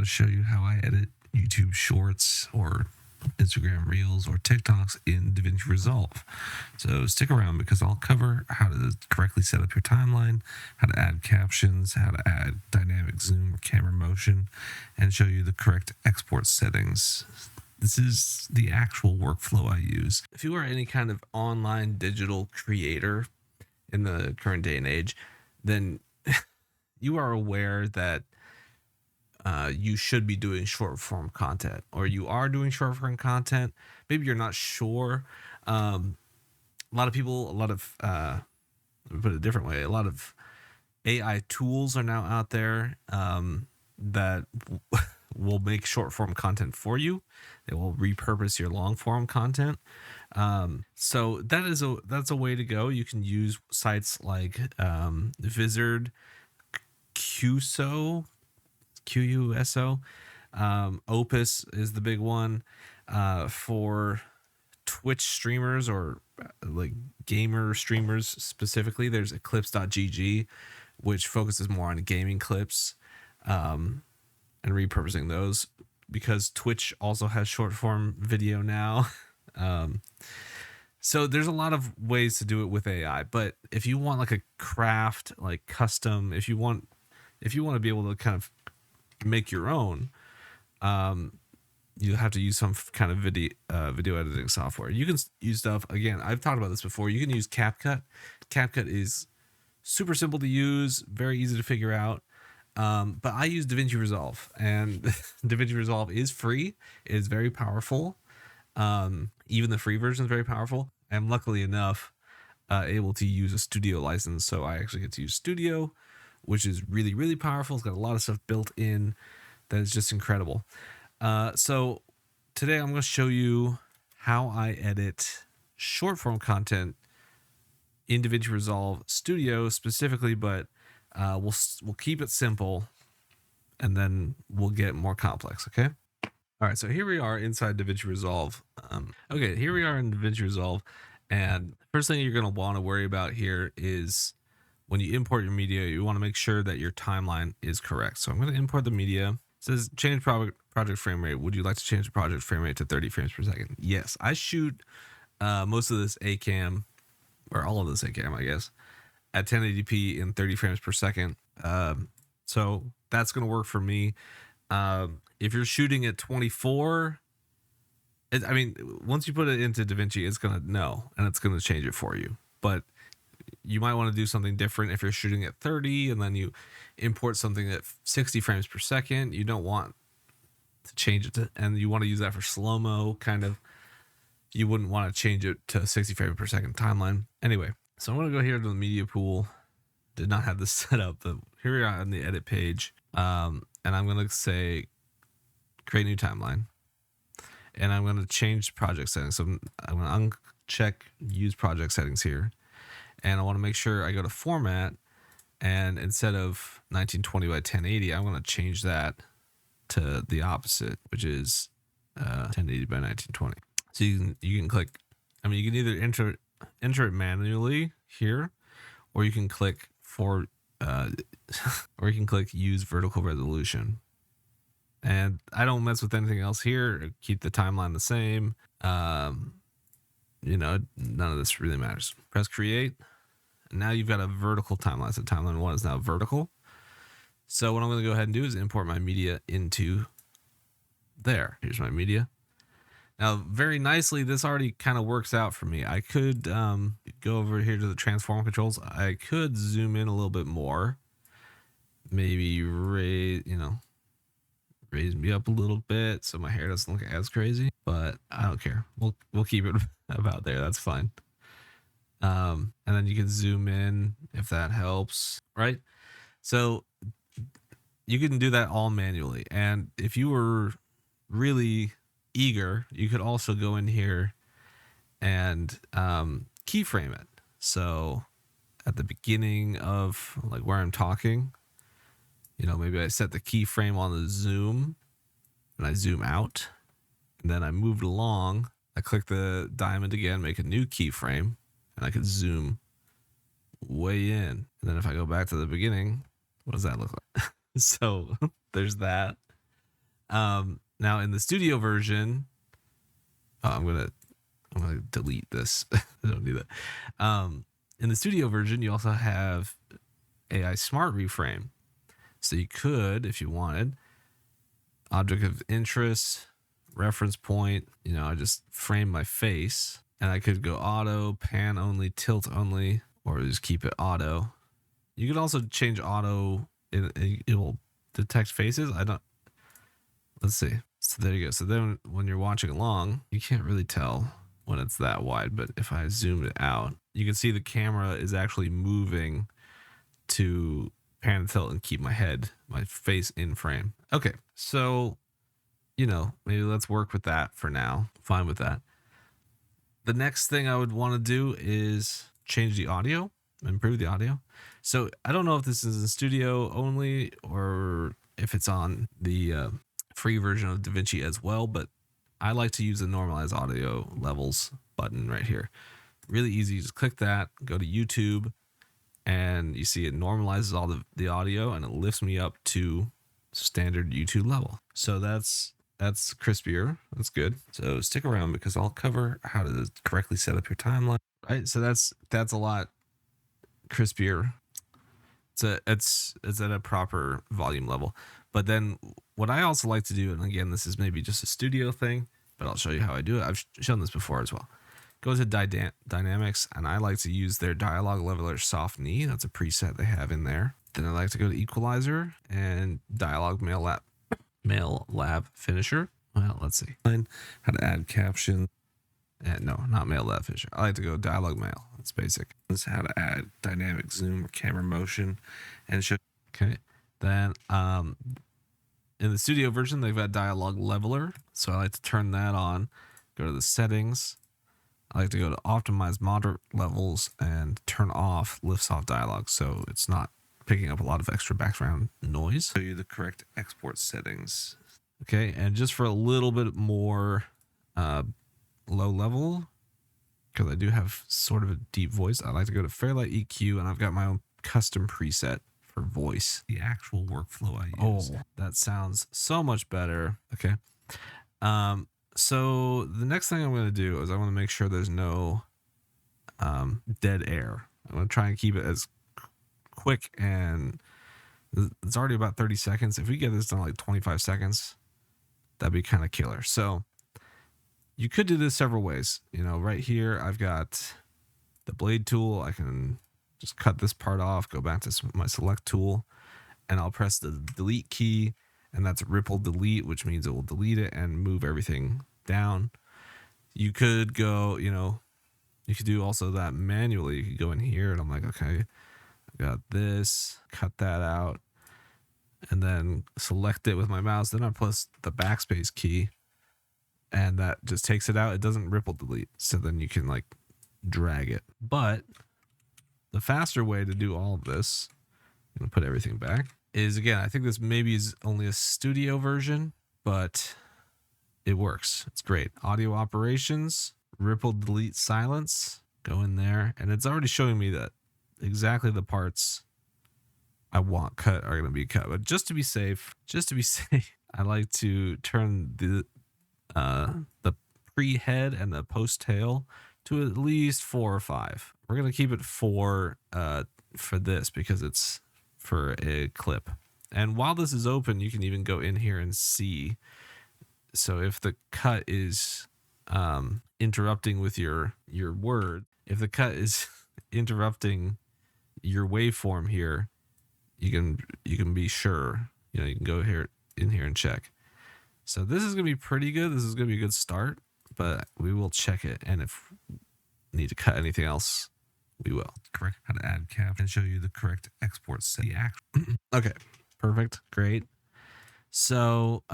going to show you how I edit YouTube Shorts or Instagram Reels or TikToks in Davinci Resolve. So stick around because I'll cover how to correctly set up your timeline, how to add captions, how to add dynamic zoom or camera motion, and show you the correct export settings. This is the actual workflow I use. If you are any kind of online digital creator in the current day and age, then you are aware that you should be doing short form content, or you are doing short form content. Maybe you're not sure. A lot of people, let me put it a different way, a lot of AI tools are now out there that will make short form content for you. They will repurpose your long form content. So that's a way to go. You can use sites like Vizard, QSO, Opus is the big one for Twitch streamers or like gamer streamers specifically. There's eclipse.gg, which focuses more on gaming clips and repurposing those, because Twitch also has short form video now. So there's a lot of ways to do it with AI, but if you want like a craft, like custom, if you want to be able to kind of make your own, you have to use some kind of video editing software. You can use stuff, again, I've talked about this before. You can use CapCut. CapCut is super simple to use, very easy to figure out. But I use Davinci Resolve, and Davinci Resolve is free. It is very powerful. Even the free version is very powerful. I'm luckily enough able to use a studio license, so I actually get to use Studio, which is really, really powerful. It's got a lot of stuff built in that is just incredible. So today I'm going to show you how I edit short form content in Davinci Resolve Studio specifically, but we'll keep it simple and then we'll get more complex. Okay. All right. So here we are inside Davinci Resolve. Okay. Here we are in Davinci Resolve. And first thing you're going to want to worry about here is when you import your media, you want to make sure that your timeline is correct. So I'm going to import the media. It says change project frame rate. Would you like to change the project frame rate to 30 frames per second? Yes, I shoot most of this ACAM, or all of this ACAM, I guess, at 1080p in 30 frames per second. So that's going to work for me. If you're shooting at 24, once you put it into DaVinci, it's going to know, and it's going to change it for you. But you might want to do something different if you're shooting at 30 and then you import something at 60 frames per second. You don't want to change it to, and you want to use that for slow-mo kind of. You wouldn't want to change it to 60 frames per second timeline. Anyway, so I'm going to go here to the media pool. Did not have this set up, but here we are on the edit page. And I'm going to say create new timeline. And I'm going to change project settings. So I'm going to uncheck use project settings here. And I want to make sure I go to format, and instead of 1920 by 1080, I'm going to change that to the opposite, which is 1080 by 1920. So you can click, you can either enter it manually here, or you can click or you can click use vertical resolution. And I don't mess with anything else here. Keep the timeline the same. None of this really matters. Press create. And now you've got a vertical timeline. So timeline 1 is now vertical. So what I'm going to go ahead and do is import my media into there. Here's my media. Now, very nicely, this already kind of works out for me. I could go over here to the transform controls. I could zoom in a little bit more. Maybe raise me up a little bit so my hair doesn't look as crazy. But I don't care. We'll keep it about there. That's fine. And then you can zoom in if that helps, right? So you can do that all manually. And if you were really eager, you could also go in here and keyframe it. So at the beginning of like where I'm talking, maybe I set the keyframe on the zoom and I zoom out, and then I moved along. I click the diamond again, make a new keyframe, and I could zoom way in. And then if I go back to the beginning, what does that look like? So there's that. Now in the studio version, I'm gonna delete this. I don't do that. In the studio version, you also have AI Smart Reframe. So you could, if you wanted, object of interest, reference point, I just frame my face, and I could go auto, pan only, tilt only, or just keep it auto. You could also change auto. It will detect faces. Let's see. So there you go. So then when you're watching along, you can't really tell when it's that wide, but if I zoom it out, you can see the camera is actually moving to pan and tilt and keep my face in frame. Okay, so maybe let's work with that for now. Fine with that. The next thing I would want to do is change the audio, improve the audio. So I don't know if this is in studio only or if it's on the free version of Davinci as well, but I like to use the normalize audio levels button right here. Really easy. Just click that, go to YouTube, and you see it normalizes all the audio and it lifts me up to standard YouTube level. So that's crispier. That's good. So stick around because I'll cover how to correctly set up your timeline. Right. So that's a lot crispier. It's at a proper volume level. But then what I also like to do, and again, this is maybe just a studio thing, but I'll show you how I do it. I've shown this before as well. Go to dynamics, and I like to use their dialogue leveler soft knee. That's a preset they have in there. Then I like to go to equalizer and dialogue male lab finisher. Well, let's see. How to add caption. No, not male lab finisher. I like to go dialogue male. That's basic. This is how to add dynamic zoom or camera motion and show. Okay. Then in the studio version, they've got dialogue leveler. So I like to turn that on. Go to the settings. I like to go to optimize moderate levels and turn off lifts off dialogue so it's not picking up a lot of extra background noise. Show you the correct export settings. Okay, and just for a little bit more low level, because I do have sort of a deep voice, I like to go to Fairlight EQ, and I've got my own custom preset for voice. The actual workflow I use. Oh, that sounds so much better. Okay. So the next thing I'm going to do is I want to make sure there's no dead air. I'm going to try and keep it as quick, and it's already about 30 seconds. If we get this done like 25 seconds, that'd be kind of killer. So you could do this several ways. Right here, I've got the blade tool. I can just cut this part off, go back to my select tool, and I'll press the delete key. And that's ripple delete, which means it will delete it and move everything down. You could go, you could do also that manually. You could go in here and I'm like, okay, I got this, cut that out, and then select it with my mouse. Then I press the backspace key and that just takes it out. It doesn't ripple delete. So then you can like drag it. But the faster way to do all of this, I'm gonna put everything back, is again, I think this maybe is only a studio version, but it works. It's great. Audio operations, ripple delete silence, go in there, and it's already showing me that exactly the parts I want cut are going to be cut. But just to be safe, I like to turn the pre-head and the post-tail to at least 4 or 5. We're going to keep it 4 for this because it's for a clip. And while this is open, you can even go in here and see. So if the cut is interrupting with your word, if the cut is interrupting your waveform here, you can be sure, you can go in here and check. So this is gonna be pretty good. This is gonna be a good start, but we will check it, and if we need to cut anything else, we will. Correct how to add cap and show you the correct export set. Okay, perfect, great. So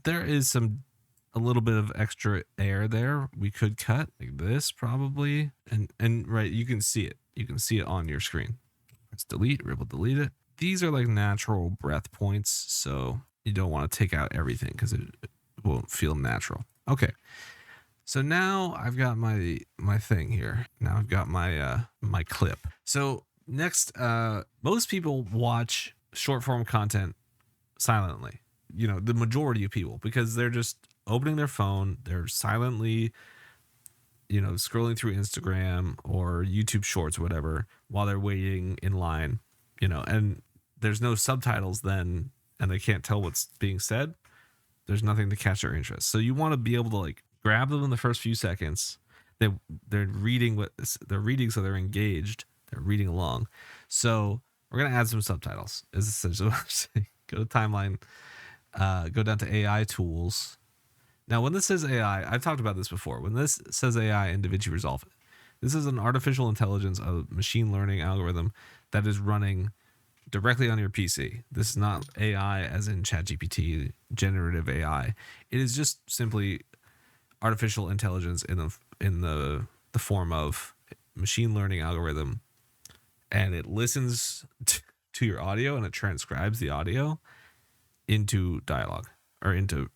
there is a little bit of extra air there. We could cut like this probably, and right, you can see it. You can see it on your screen. Let's delete, ripple delete it. These are like natural breath points, so you don't want to take out everything because it won't feel natural. Okay. So now I've got my thing here. Now I've got my my clip. So next, most people watch short form content silently. the majority of people, because they're just opening their phone, they're silently scrolling through Instagram or YouTube Shorts or whatever while they're waiting in line, and there's no subtitles then, and they can't tell what's being said. There's nothing to catch their interest. So you want to be able to like grab them in the first few seconds. They're reading so they're engaged. They're reading along. So we're gonna add some subtitles. Is essentially what I'm saying. Go to timeline. Go down to AI tools. Now, when this says AI, I've talked about this before. When this says AI in Davinci Resolve, this is an artificial intelligence, a machine learning algorithm that is running directly on your PC. This is not AI as in ChatGPT, generative AI. It is just simply artificial intelligence in the form of machine learning algorithm, and it listens to your audio and it transcribes the audio into dialogue or into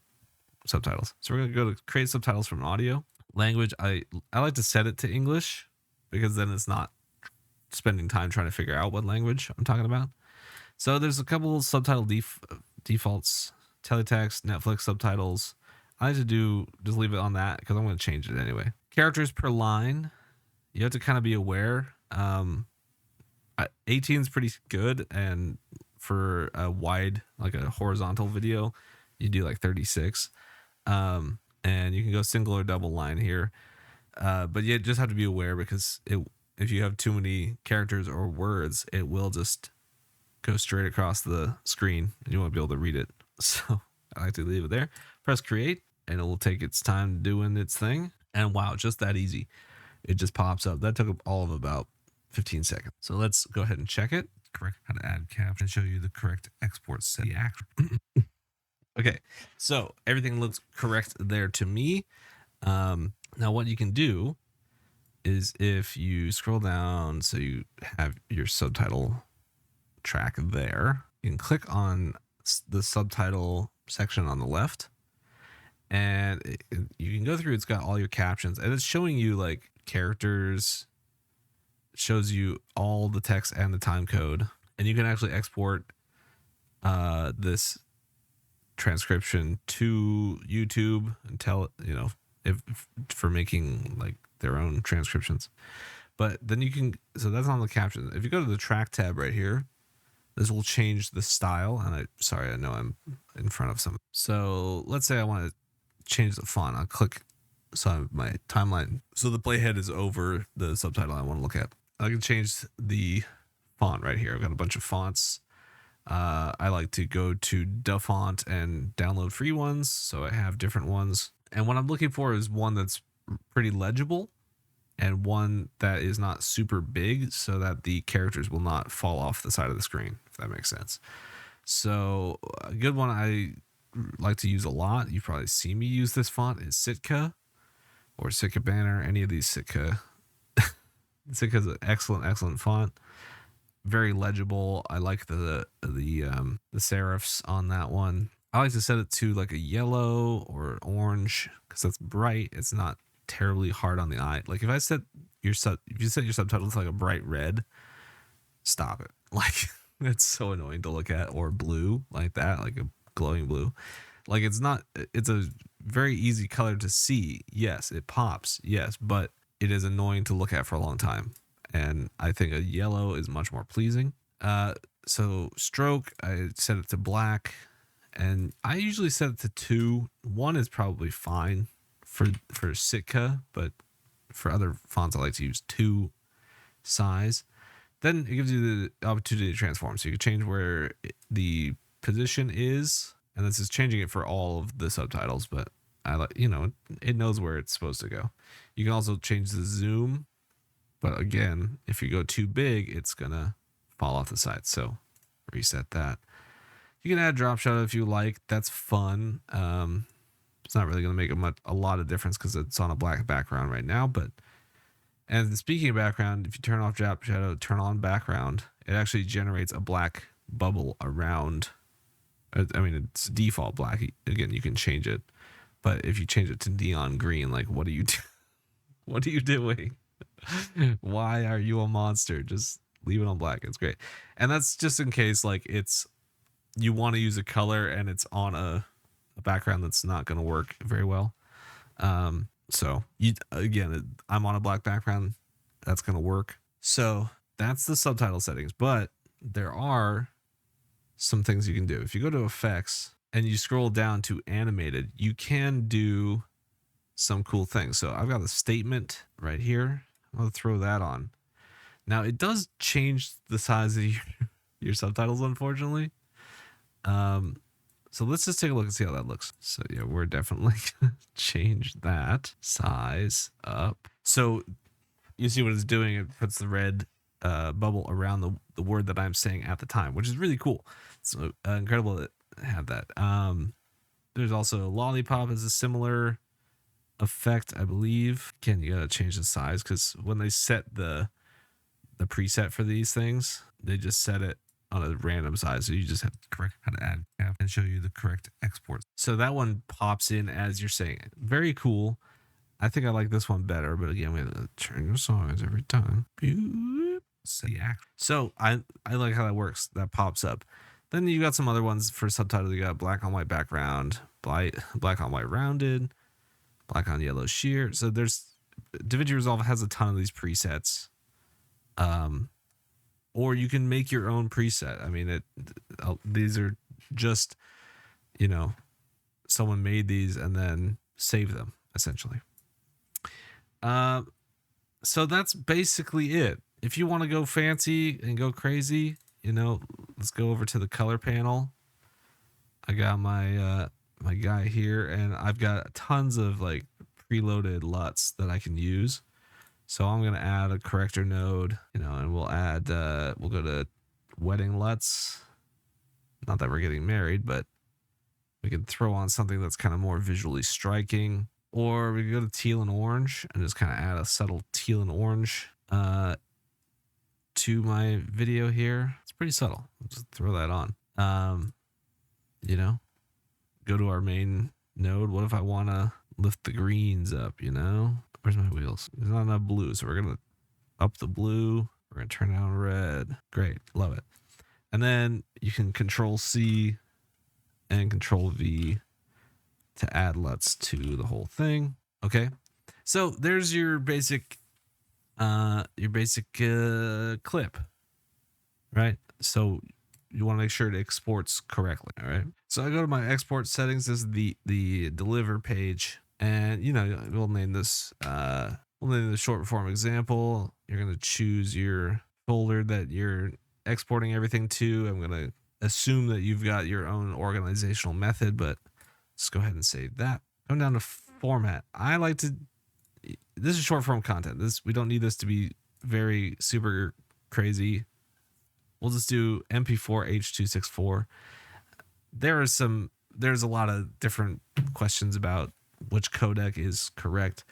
subtitles. So we're going to go to create subtitles from audio. Language, I like to set it to English because then it's not spending time trying to figure out what language I'm talking about. So there's a couple subtitle defaults, teletext, Netflix subtitles. I like to just leave it on that because I'm going to change it anyway. Characters per line, you have to kind of be aware. 18 is pretty good, and for a wide, like a horizontal video, you do like 36. And you can go single or double line here. But you just have to be aware because if you have too many characters or words, it will just go straight across the screen and you won't be able to read it. So I like to leave it there. Press create and it will take its time doing its thing. And wow, just that easy. It just pops up. That took all of about 15 seconds. So let's go ahead and check it. Correct how to add caption and show you the correct export set. Okay, so everything looks correct there to me. Now what you can do is if you scroll down, so you have your subtitle track there, you can click on the subtitle section on the left, and you can go through. It's got all your captions, and it's showing you like characters. It shows you all the text and the time code, and you can actually export this transcription to YouTube and tell if for making like their own transcriptions. But then you can, so that's on the captions. If you go to the track tab right here, this will change the style. And I know I'm in front of some. So let's say I want to change the font. I'll click, so my timeline, so the playhead is over the subtitle I want to look at. I can change the font right here. I've got a bunch of fonts. I like to go to DaFont and download free ones, so I have different ones. And what I'm looking for is one that's pretty legible and one that is not super big so that the characters will not fall off the side of the screen, if that makes sense. So a good one I like to use a lot, you've probably seen me use this font, is Sitka or Sitka Banner, any of these Sitka. Sitka's an excellent font. Very legible. I like the serifs on that one. I like to set it to like a yellow or orange because that's bright. It's not terribly hard on the eye. Like if you set your subtitles like a bright red, stop it. Like it's so annoying to look at. Or blue like that, like a glowing blue. Like it's a very easy color to see. Yes, it pops. Yes, but it is annoying to look at for a long time. And I think a yellow is much more pleasing. So stroke, I set it to black, and I usually set it to 2. 1 is probably fine for Sitka, but for other fonts I like to use 2 size. Then it gives you the opportunity to transform, so you can change where the position is, and this is changing it for all of the subtitles, but I like, it knows where it's supposed to go. You can also change the zoom. But again, if you go too big, it's going to fall off the side. So reset that. You can add drop shadow if you like. That's fun. It's not really going to make a lot of difference because it's on a black background right now. And speaking of background, if you turn off drop shadow, turn on background, it actually generates a black bubble around. I mean, it's default black. Again, you can change it. But if you change it to neon green, like what are you what are you doing? Why are you a monster? Just leave it on black. It's great. And that's just in case like it's you want to use a color and it's on a background that's not going to work very well. So you, again, I'm on a black background, that's going to work. So that's the subtitle settings, but there are some things you can do. If you go to effects and you scroll down to animated, you can do some cool things. So I've got a statement right here. I'm going to throw that on. Now it does change the size of your subtitles, unfortunately. So let's just take a look and see how that looks. So yeah, we're definitely gonna change that size up. So you see what it's doing. It puts the red bubble around the word that I'm saying at the time, which is really cool. So incredible to have that. There's also lollipop is a similar effect, I believe. Again, you gotta change the size because when they set the preset for these things, they just set it on a random size, so you just have to correct how to add and show you the correct exports. So that one pops in as you're saying it. Very cool. I think I like this one better, but again, we have to turn your size every time. So I like how that works. That pops up. Then you got some other ones for subtitle. You got black on white background, black on white rounded, black on yellow sheer. So there's Davinci Resolve has a ton of these presets. Or you can make your own preset. I mean, these are just, someone made these and then saved them, essentially. So that's basically it. If you want to go fancy and go crazy, let's go over to the color panel. I got my my guy here, and I've got tons of like preloaded LUTs that I can use. So I'm going to add a corrector node, and we'll add, we'll go to wedding LUTs. Not that we're getting married, but we can throw on something that's kind of more visually striking. Or we can go to teal and orange and just kind of add a subtle teal and orange to my video here. It's pretty subtle. I'll just throw that on. Go to our main node. What if I want to lift the greens up, Where's my wheels? There's not enough blue, so we're going to up the blue. We're going to turn down red. Great. Love it. And then you can Control C and Control V to add LUTs to the whole thing. Okay. So there's your basic clip, right? So you want to make sure it exports correctly. All right. So I go to my export settings. This is the deliver page. And, we'll name this, the short form example. You're going to choose your folder that you're exporting everything to. I'm going to assume that you've got your own organizational method, but let's go ahead and save that. Come down to format. This is short form content. We don't need this to be very super crazy. We'll just do MP4 H.264. There's a lot of different questions about which codec is correct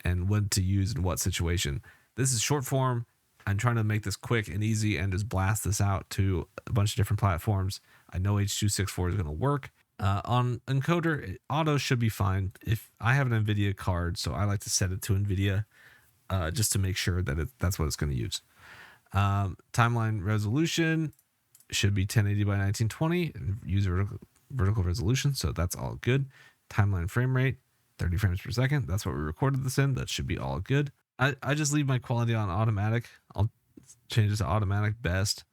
and when to use in what situation. This is short form. I'm trying to make this quick and easy and just blast this out to a bunch of different platforms. I know H.264 is going to work. On encoder, auto should be fine. If I have an NVIDIA card, so I like to set it to NVIDIA just to make sure that that's what it's going to use. Timeline resolution should be 1080 by 1920 and use vertical resolution, so that's all good. Timeline frame rate 30 frames per second. That's what we recorded this in. That should be all good. I just leave my quality on automatic. I'll change it to automatic best.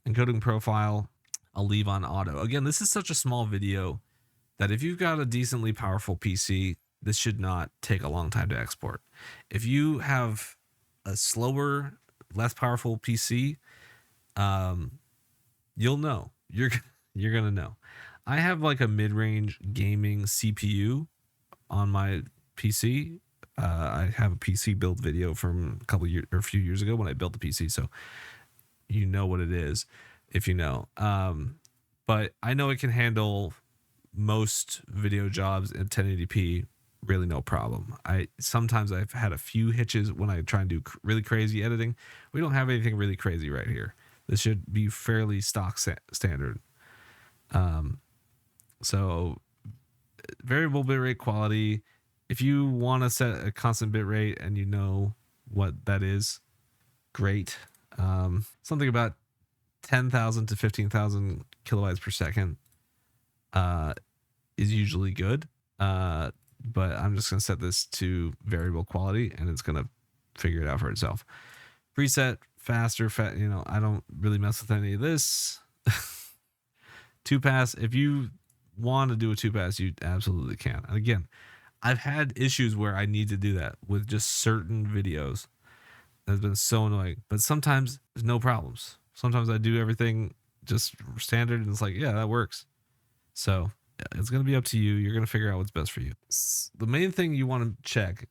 Encoding profile, I'll leave on auto. Again, this is such a small video that if you've got a decently powerful PC, this should not take a long time to export. If you have a slower, less powerful PC, you'll know. You're going to know. I have like a mid-range gaming CPU on my PC. I have a PC build video from a few years ago when I built the PC, so you know what it is if you know. But I know it can handle most video jobs in 1080p, really no problem. Sometimes I've had a few hitches when I try and do really crazy editing. We don't have anything really crazy right here. This should be fairly stock standard. So variable bitrate quality. If you want to set a constant bitrate and you know what that is, great. Something about 10,000 to 15,000 kilobytes per second is usually good. But I'm just going to set this to variable quality, and it's going to figure it out for itself. Preset, faster, I don't really mess with any of this. 2-pass, if you want to do a 2-pass, you absolutely can. And again, I've had issues where I need to do that with just certain videos. That's been so annoying. But sometimes there's no problems. Sometimes I do everything just standard, and it's like, yeah, that works. So it's going to be up to you. You're going to figure out what's best for you. The main thing you want to check,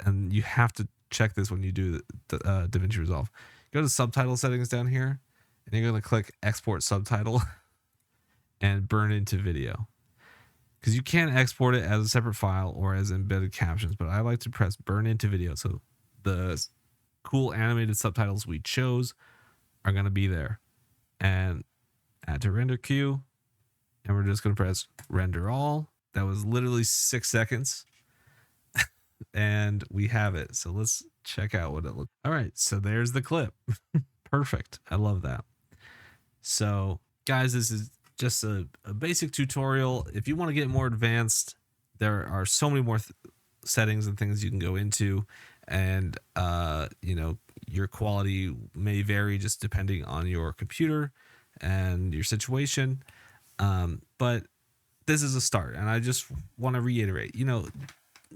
and you have to check this when you do the Davinci Resolve, go to subtitle settings down here, and you're going to click export subtitle and burn into video. Because you can export it as a separate file or as embedded captions, but I like to press burn into video. So the cool animated subtitles we chose are going to be there. And add to render queue. And we're just going to press render all. That was literally 6 seconds. And we have it. So let's check out what it looks. All right. So there's the clip. Perfect. I love that. So guys, this is just a basic tutorial. If you want to get more advanced, there are so many more settings and things you can go into. And, your quality may vary just depending on your computer and your situation. But this is a start. And I just want to reiterate,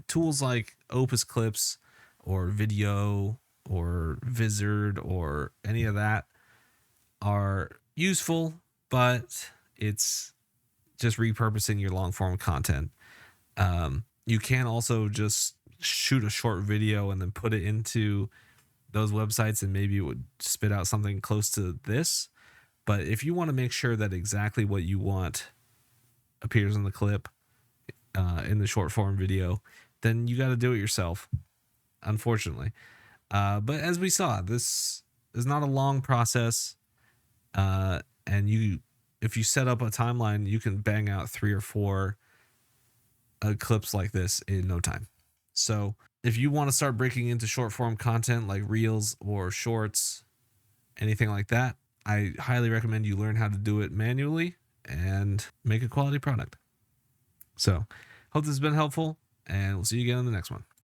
tools like Opus Clips or Video or Vizard or any of that are useful, but it's just repurposing your long form content. You can also just shoot a short video and then put it into those websites, and maybe it would spit out something close to this. But if you want to make sure that exactly what you want appears in the clip, in the short form video, then you got to do it yourself, unfortunately. But as we saw, this is not a long process. And if you set up a timeline, you can bang out 3 or 4 clips like this in no time. So if you want to start breaking into short form content like reels or shorts, anything like that, I highly recommend you learn how to do it manually and make a quality product. So hope this has been helpful, and we'll see you again in the next one.